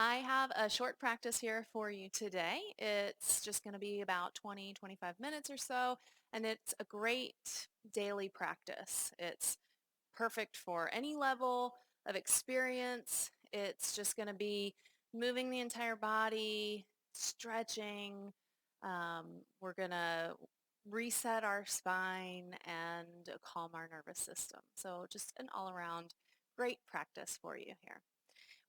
I have a short practice here for you today. It's just going to be about 20, 25 minutes or so, and it's a great daily practice. It's perfect for any level of experience. It's just going to be moving the entire body, stretching. We're going to reset our spine and calm our nervous system. So just an all-around great practice for you here.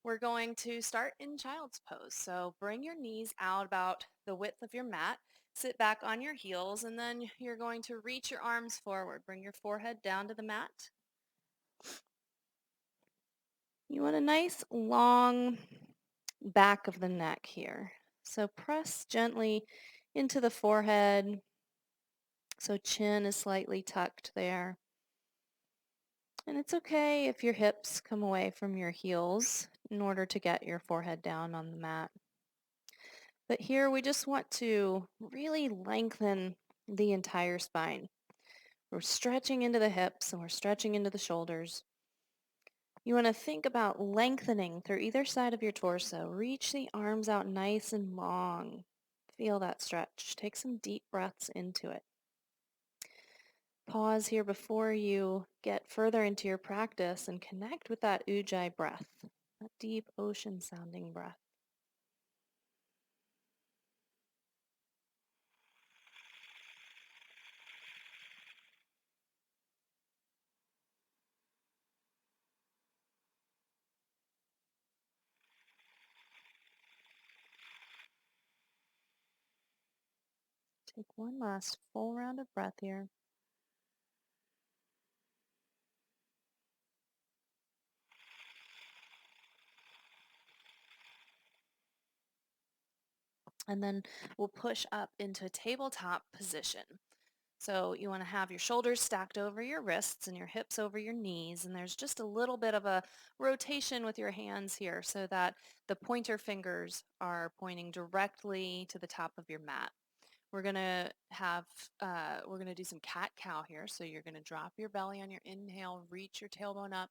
We're going to start in child's pose. So bring your knees out about the width of your mat. Sit back on your heels, and then you're going to reach your arms forward. Bring your forehead down to the mat. You want a nice long back of the neck here. So press gently into the forehead. So chin is slightly tucked there. And it's okay if your hips come away from your heels in order to get your forehead down on the mat. But here we just want to really lengthen the entire spine. We're stretching into the hips and we're stretching into the shoulders. You want to think about lengthening through either side of your torso. Reach the arms out nice and long. Feel that stretch. Take some deep breaths into it. Pause here before you get further into your practice and connect with that ujjayi breath, that deep ocean sounding breath. Take one last full round of breath here. And then we'll push up into a tabletop position. So you want to have your shoulders stacked over your wrists and your hips over your knees. And there's just a little bit of a rotation with your hands here so that the pointer fingers are pointing directly to the top of your mat. We're going to we're going to do some cat-cow here. So you're going to drop your belly on your inhale, reach your tailbone up,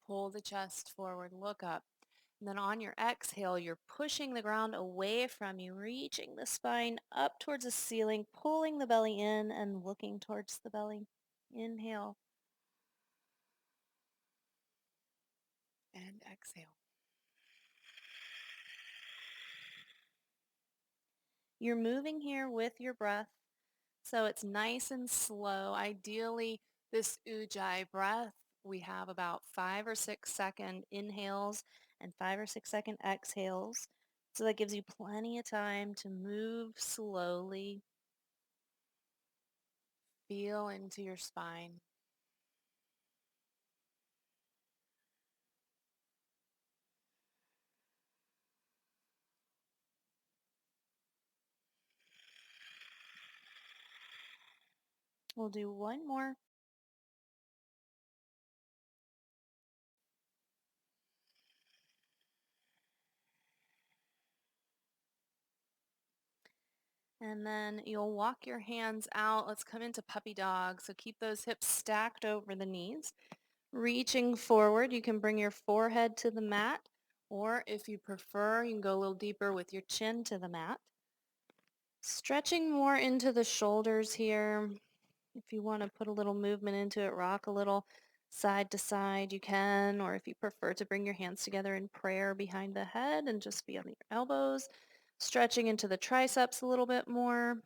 pull the chest forward, look up. And then on your exhale, you're pushing the ground away from you, reaching the spine up towards the ceiling, pulling the belly in and looking towards the belly. Inhale and exhale. You're moving here with your breath, so it's nice and slow. Ideally, this ujjayi breath, we have about 5 or 6 second inhales and 5 or 6 second exhales. So that gives you plenty of time to move slowly. Feel into your spine. We'll do one more. And then you'll walk your hands out. Let's come into puppy dog. So keep those hips stacked over the knees. Reaching forward, you can bring your forehead to the mat, or if you prefer, you can go a little deeper with your chin to the mat. Stretching more into the shoulders here. If you want to put a little movement into it, rock a little side to side, you can, or if you prefer to bring your hands together in prayer behind the head and just be on your elbows, stretching into the triceps a little bit more.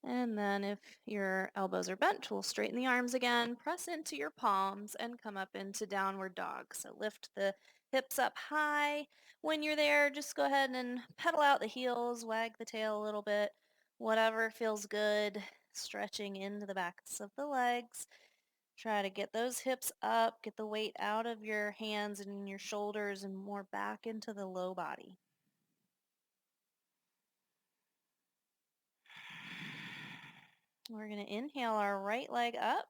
And then if your elbows are bent, we'll straighten the arms again, press into your palms, and come up into downward dog. So lift the hips up high. When you're there, just go ahead and pedal out the heels, wag the tail a little bit, whatever feels good, stretching into the backs of the legs. Try to get those hips up, get the weight out of your hands and your shoulders and more back into the low body. We're going to inhale our right leg up,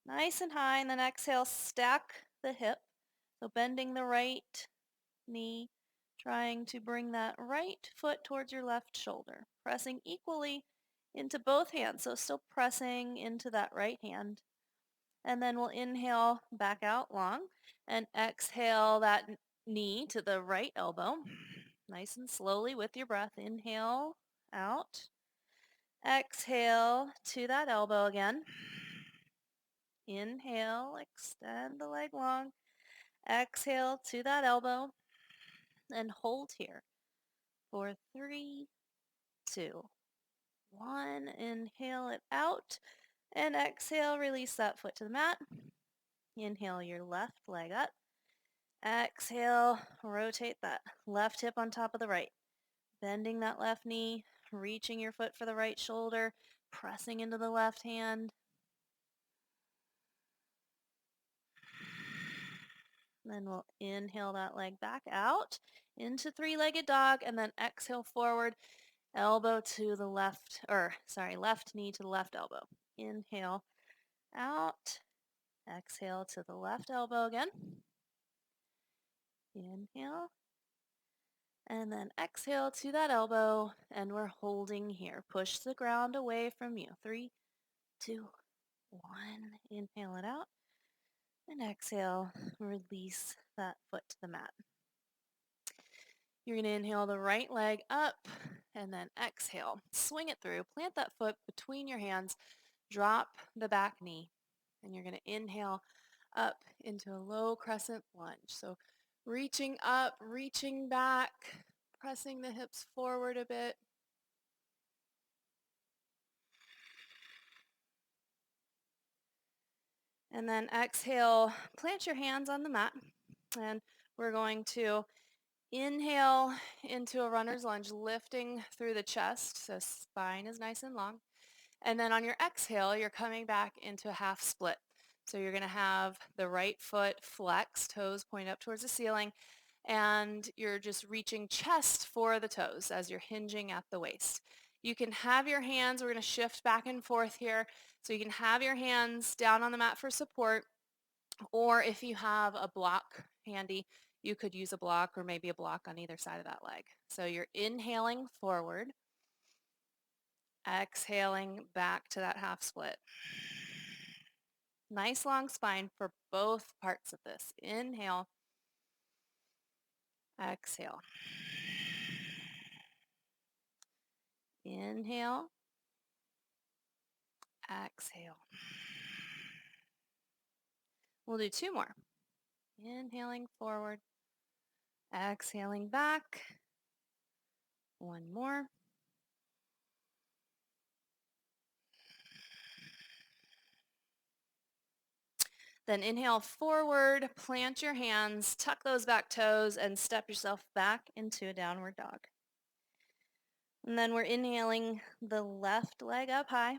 nice and high, and then exhale, stack the hip. So bending the right knee, trying to bring that right foot towards your left shoulder, pressing equally into both hands. So still pressing into that right hand. And then we'll inhale back out long and exhale that knee to the right elbow. Nice and slowly with your breath. Inhale out. Exhale to that elbow again. Inhale, extend the leg long. Exhale to that elbow and hold here for 3, 2, 1. Inhale it out and exhale, release that foot to the mat. Inhale your left leg up. Exhale, rotate that left hip on top of the right. Bending that left knee, reaching your foot for the right shoulder, pressing into the left hand. Then we'll inhale that leg back out into three-legged dog and then exhale forward, elbow to the left, left knee to the left elbow. Inhale out, exhale to the left elbow again. Inhale, and then exhale to that elbow, and we're holding here. Push the ground away from you. 3, 2, 1. Inhale it out, and exhale, release that foot to the mat. You're going to inhale the right leg up and then exhale. Swing it through. Plant that foot between your hands. Drop the back knee. And you're going to inhale up into a low crescent lunge. So reaching up, reaching back, pressing the hips forward a bit. And then exhale, plant your hands on the mat. And we're going to inhale into a runner's lunge, lifting through the chest, so spine is nice and long. And then on your exhale, you're coming back into a half split. So you're going to have the right foot flexed, toes point up towards the ceiling, and you're just reaching chest for the toes as you're hinging at the waist. You can have your hands, we're going to shift back and forth here, so you can have your hands down on the mat for support, or if you have a block handy, you could use a block or maybe a block on either side of that leg. So you're inhaling forward, exhaling back to that half split. Nice long spine for both parts of this. Inhale, exhale. Inhale, exhale. We'll do 2 more. Inhaling forward, exhaling back. 1 more. Then inhale forward, plant your hands, tuck those back toes, and step yourself back into a downward dog. And then we're inhaling the left leg up high.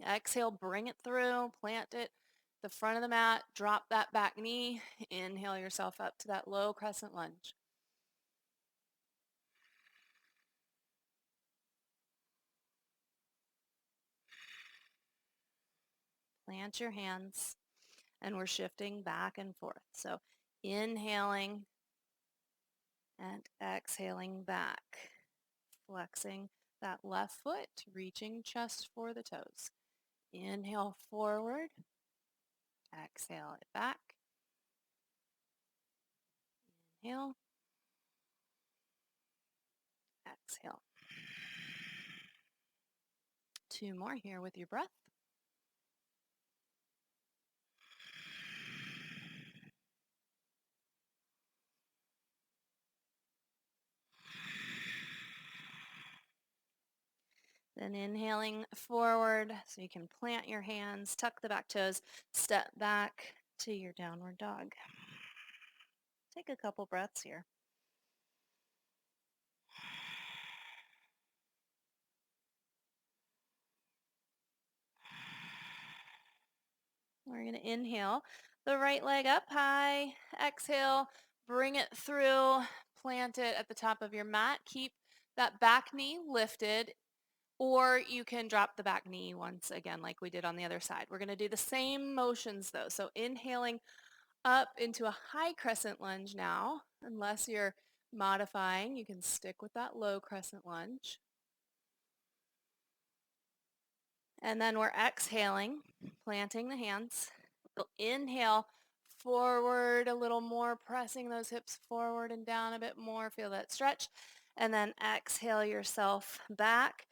Exhale, bring it through, plant it the front of the mat, drop that back knee, inhale yourself up to that low crescent lunge. Plant your hands, and we're shifting back and forth. So inhaling and exhaling back, flexing that left foot, reaching chest for the toes. Inhale forward, exhale it back. Inhale, exhale. 2 more here with your breath. Then inhaling forward so you can plant your hands, tuck the back toes, step back to your downward dog. Take a couple breaths here. We're going to inhale the right leg up high. Exhale, bring it through, plant it at the top of your mat. Keep that back knee lifted, or you can drop the back knee once again like we did on the other side. We're going to do the same motions though. So inhaling up into a high crescent lunge now. Unless you're modifying, you can stick with that low crescent lunge. And then we're exhaling, planting the hands. We'll inhale forward a little more, pressing those hips forward and down a bit more. Feel that stretch. And then exhale yourself back.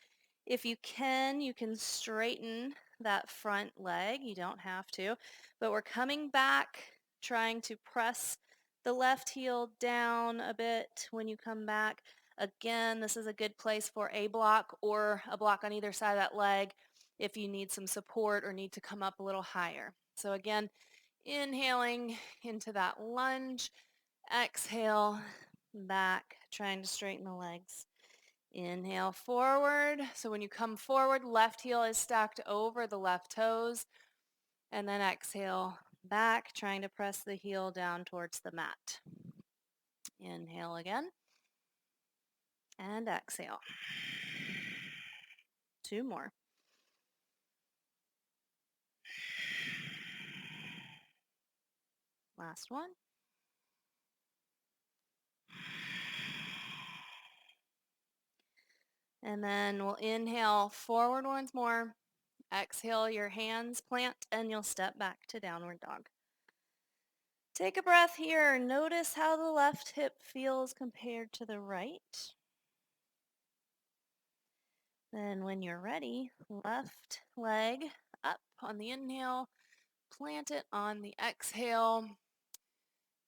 If you can straighten that front leg. You don't have to. But we're coming back, trying to press the left heel down a bit when you come back. Again, this is a good place for a block or a block on either side of that leg if you need some support or need to come up a little higher. So again, inhaling into that lunge, exhale, back, trying to straighten the legs. Inhale forward. So when you come forward, left heel is stacked over the left toes. And then exhale back, trying to press the heel down towards the mat. Inhale again. And exhale. 2 more. Last one. And then we'll inhale forward once more. Exhale, your hands plant, and you'll step back to downward dog. Take a breath here. Notice how the left hip feels compared to the right. Then when you're ready, left leg up on the inhale, plant it on the exhale.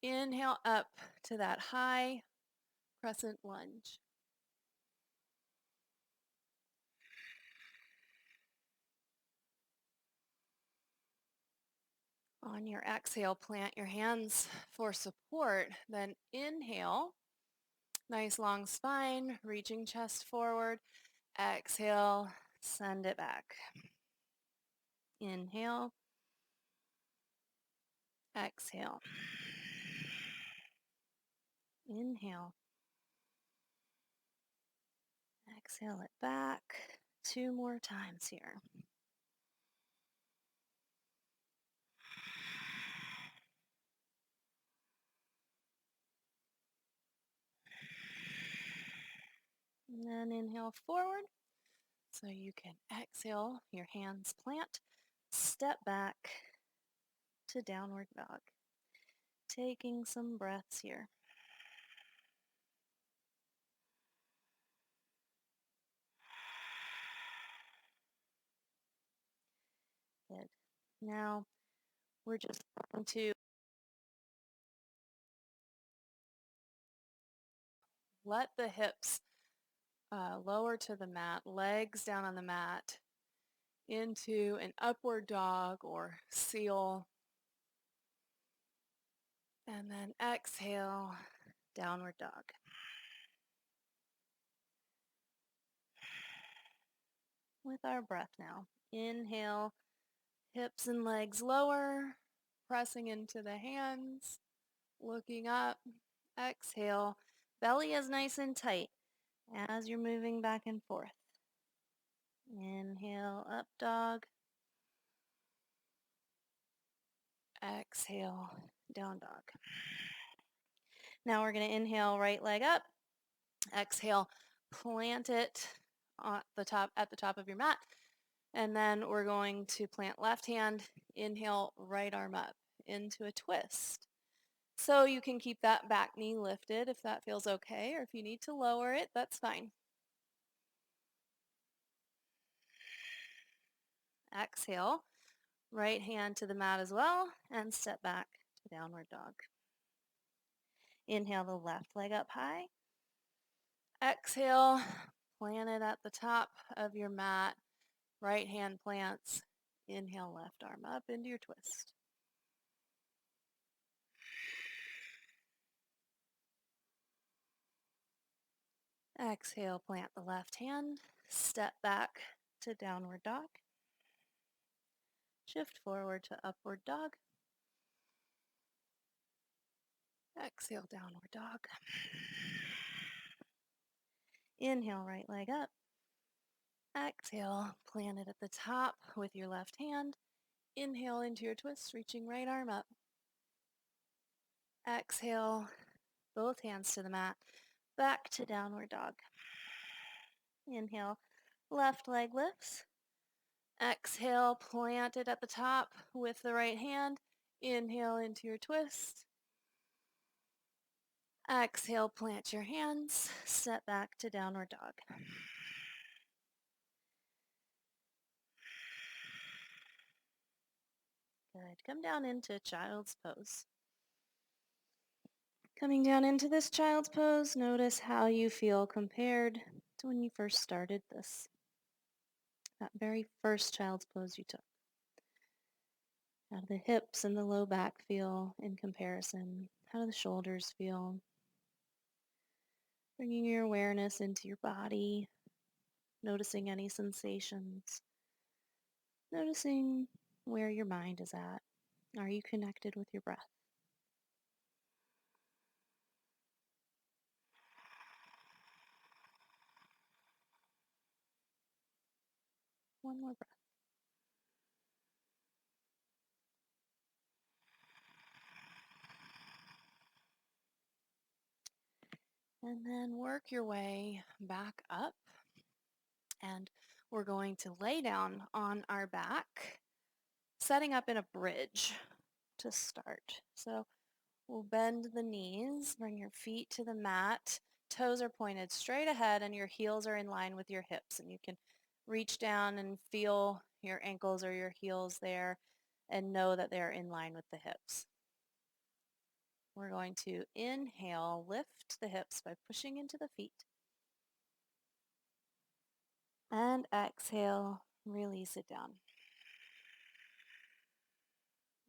Inhale up to that high crescent lunge. On your exhale, plant your hands for support. Then inhale, nice long spine, reaching chest forward. Exhale, send it back. Inhale, exhale. Inhale, exhale it back. 2 more times here. And then inhale forward. So you can exhale, your hands plant, step back to downward dog. Taking some breaths here. Good. Now we're just going to let the hips lower to the mat, legs down on the mat, into an upward dog or seal. And then exhale, downward dog. With our breath now. Inhale, hips and legs lower, pressing into the hands, looking up. Exhale, belly is nice and tight as you're moving back and forth. Inhale, up dog. Exhale, down dog. Now we're going to inhale, right leg up. Exhale, plant it at the top of your mat. And then we're going to plant left hand, inhale, right arm up into a twist. So you can keep that back knee lifted if that feels okay, or if you need to lower it, that's fine. Exhale, right hand to the mat as well, and step back to downward dog. Inhale the left leg up high. Exhale, plant it at the top of your mat. Right hand plants. Inhale, left arm up into your twist. Exhale, plant the left hand. Step back to downward dog. Shift forward to upward dog. Exhale, downward dog. Inhale, right leg up. Exhale, plant it at the top with your left hand. Inhale into your twist, reaching right arm up. Exhale, both hands to the mat. Back to downward dog. Inhale, left leg lifts. Exhale, plant it at the top with the right hand. Inhale into your twist. Exhale, plant your hands. Step back to downward dog. Good. Come down into child's pose. Coming down into this child's pose, notice how you feel compared to when you first started this. That very first child's pose you took. How do the hips and the low back feel in comparison? How do the shoulders feel? Bringing your awareness into your body, noticing any sensations, noticing where your mind is at. Are you connected with your breath? One more breath. And then work your way back up. And we're going to lay down on our back, setting up in a bridge to start. So we'll bend the knees, bring your feet to the mat. Toes are pointed straight ahead and your heels are in line with your hips. And you can reach down and feel your ankles or your heels there and know that they're in line with the hips. We're going to inhale, lift the hips by pushing into the feet. And exhale, release it down.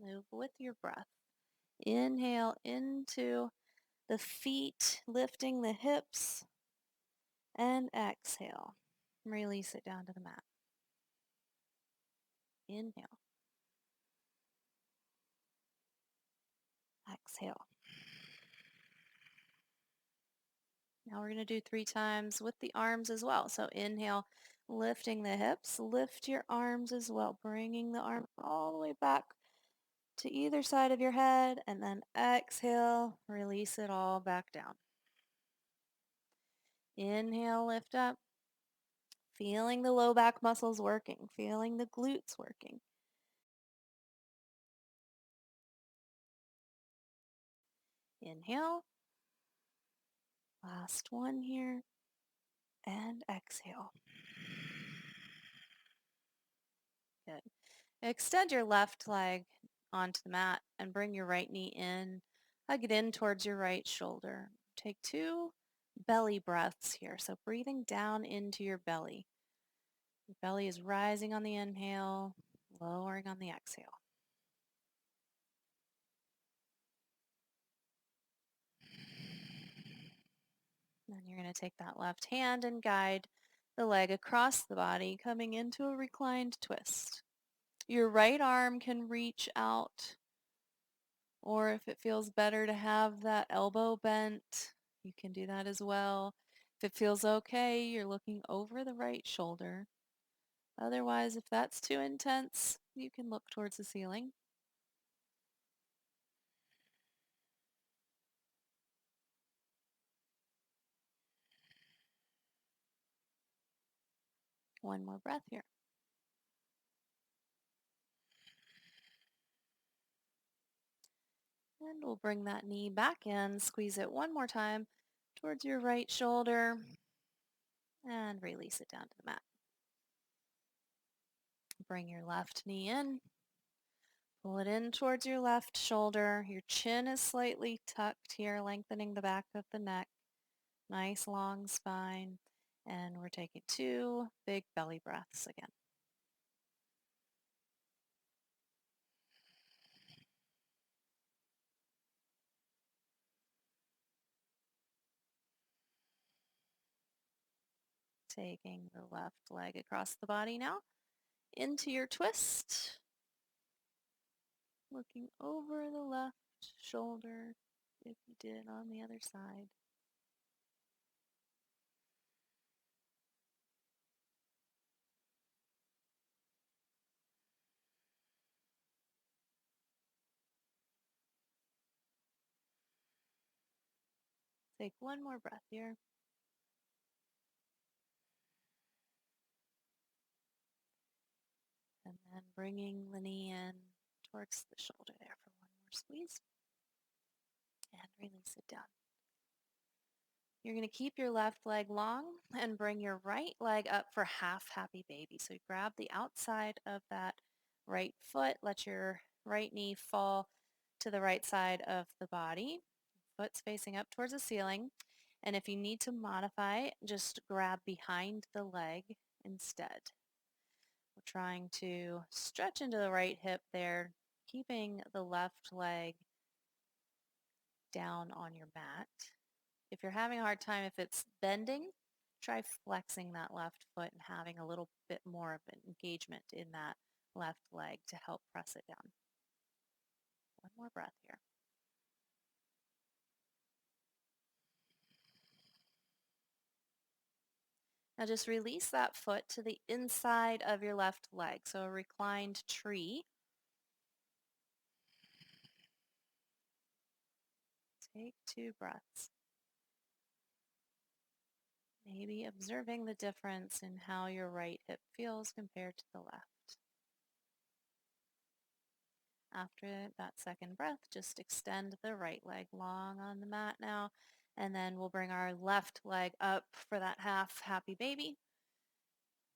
Move with your breath. Inhale into the feet, lifting the hips. And exhale. Release it down to the mat. Inhale. Exhale. Now we're going to do 3 times with the arms as well. So inhale, lifting the hips. Lift your arms as well, bringing the arms all the way back to either side of your head. And then exhale, release it all back down. Inhale, lift up. Feeling the low back muscles working, feeling the glutes working. Inhale. Last one here. And exhale. Good. Extend your left leg onto the mat and bring your right knee in. Hug it in towards your right shoulder. Take 2 belly breaths here. So breathing down into your belly. Your belly is rising on the inhale, lowering on the exhale. Then you're going to take that left hand and guide the leg across the body, coming into a reclined twist. Your right arm can reach out, or if it feels better to have that elbow bent, you can do that as well. If it feels okay, you're looking over the right shoulder. Otherwise, if that's too intense, you can look towards the ceiling. One more breath here. And we'll bring that knee back in, squeeze it one more time towards your right shoulder, and release it down to the mat. Bring your left knee in, pull it in towards your left shoulder. Your chin is slightly tucked here, lengthening the back of the neck. Nice long spine. And we're taking 2 big belly breaths again. Taking the left leg across the body now into your twist. Looking over the left shoulder if you did on the other side. Take one more breath here. And then bringing the knee in towards the shoulder there for one more squeeze. And release it down. You're going to keep your left leg long and bring your right leg up for half happy baby. So you grab the outside of that right foot, let your right knee fall to the right side of the body. Foot's facing up towards the ceiling. And if you need to modify, just grab behind the leg instead. We're trying to stretch into the right hip there, keeping the left leg down on your mat. If you're having a hard time, if it's bending, try flexing that left foot and having a little bit more of an engagement in that left leg to help press it down. One more breath here. Now just release that foot to the inside of your left leg, so a reclined tree. Take 2 breaths. Maybe observing the difference in how your right hip feels compared to the left. After that second breath, just extend the right leg long on the mat now, and then we'll bring our left leg up for that half happy baby.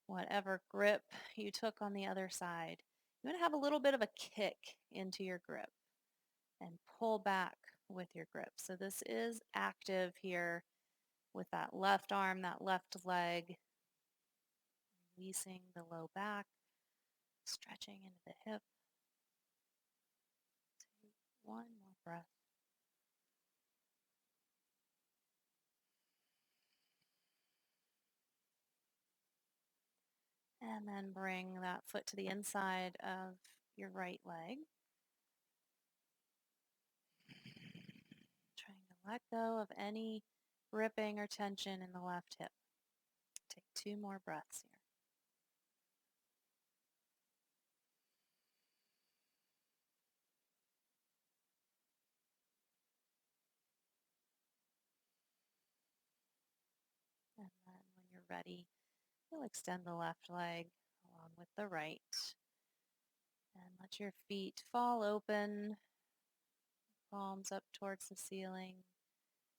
Whatever grip you took on the other side, you want to have a little bit of a kick into your grip and pull back with your grip. So this is active here with that left arm, that left leg, releasing the low back, stretching into the hip. Take one more breath. And then bring that foot to the inside of your right leg. Trying to let go of any gripping or tension in the left hip. Take 2 more breaths here. And then when you're ready, you'll extend the left leg along with the right. And let your feet fall open, palms up towards the ceiling.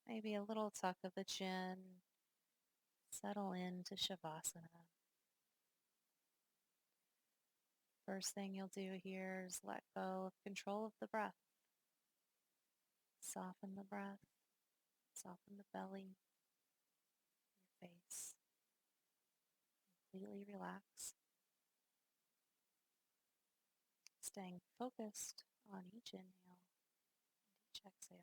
Maybe a little tuck of the chin. Settle into Shavasana. First thing you'll do here is let go of control of the breath. Soften the breath. Soften the belly, your face. Completely relax. Staying focused on each inhale and each exhale.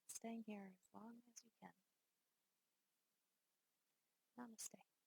And staying here as long as you can. Namaste.